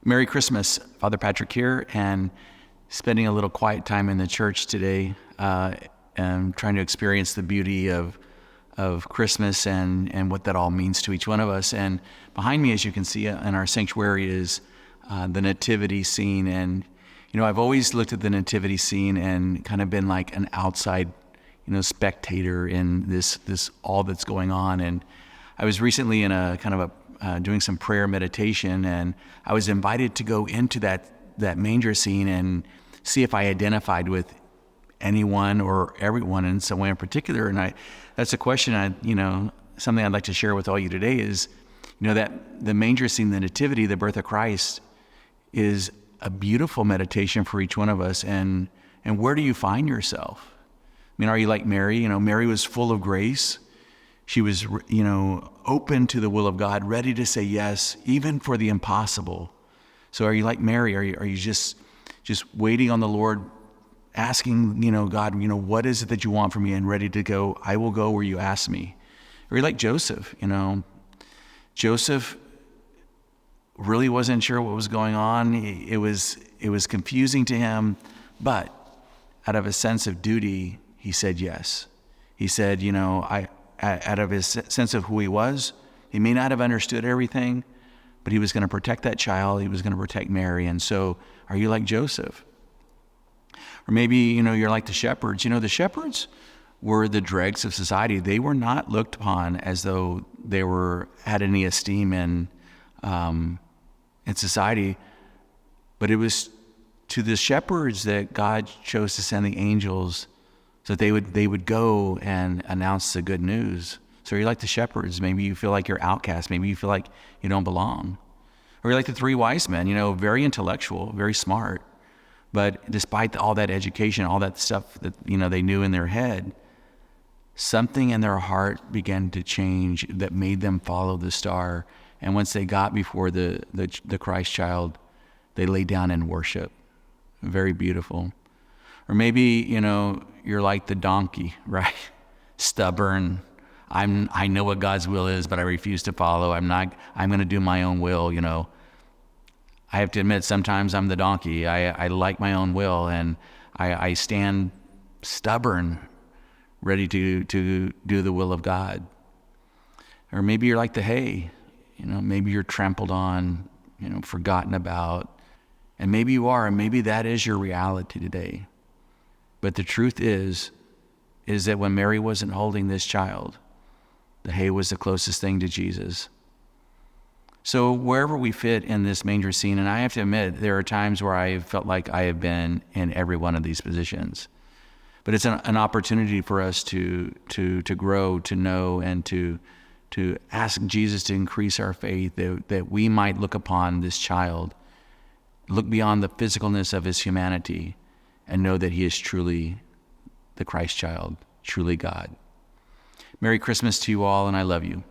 Merry Christmas. Father Patrick here, and spending a little quiet time in the church today, and trying to experience the beauty of Christmas and what that all means to each one of us. And behind me, as you can see in our sanctuary, is the Nativity scene. And I've always looked at the Nativity scene and kind of been like an outside, spectator in this all that's going on. And I was recently in a kind of doing some prayer meditation, and I was invited to go into that manger scene and see if I identified with anyone or everyone in some way in particular. And that's a question something I'd like to share with all you today is, that the manger scene, the Nativity, the birth of Christ, is a beautiful meditation for each one of us. And where do you find yourself? Are you like Mary? Mary was full of grace. She was, open to the will of God, ready to say yes, even for the impossible. So are you like Mary? Are you just waiting on the Lord, asking, God, what is it that you want from me, and ready to go? I will go where you ask me. Or are you like Joseph? Joseph really wasn't sure what was going on. It was confusing to him, but out of a sense of duty, he said yes. He said, out of his sense of who he was, he may not have understood everything, but he was going to protect that child. He was going to protect Mary. And so, are you like Joseph? Or maybe, you're like the shepherds. The shepherds were the dregs of society. They were not looked upon as though they had any esteem in society. But it was to the shepherds that God chose to send the angels so that they would go and announce the good news. So you're like the shepherds. Maybe you feel like you're outcast. Maybe you feel like you don't belong. Or you're like the three wise men, very intellectual, very smart. But despite all that education, all that stuff that, they knew in their head, something in their heart began to change that made them follow the star. And once they got before the Christ child, they laid down in worship. Very beautiful. Or maybe, you're like the donkey, right? Stubborn. I know what God's will is, but I refuse to follow. I'm going to do my own will, I have to admit, sometimes I'm the donkey. I like my own will, and I stand stubborn, ready to do the will of God. Or maybe you're like the hay. Maybe you're trampled on, forgotten about. And maybe you are, and maybe that is your reality today. But the truth is that when Mary wasn't holding this child, the hay was the closest thing to Jesus. So wherever we fit in this manger scene, and I have to admit, there are times where I felt like I have been in every one of these positions. But it's an opportunity for us to grow, to know, and to ask Jesus to increase our faith, that we might look upon this child, look beyond the physicalness of his humanity, and know that he is truly the Christ child, truly God. Merry Christmas to you all, and I love you.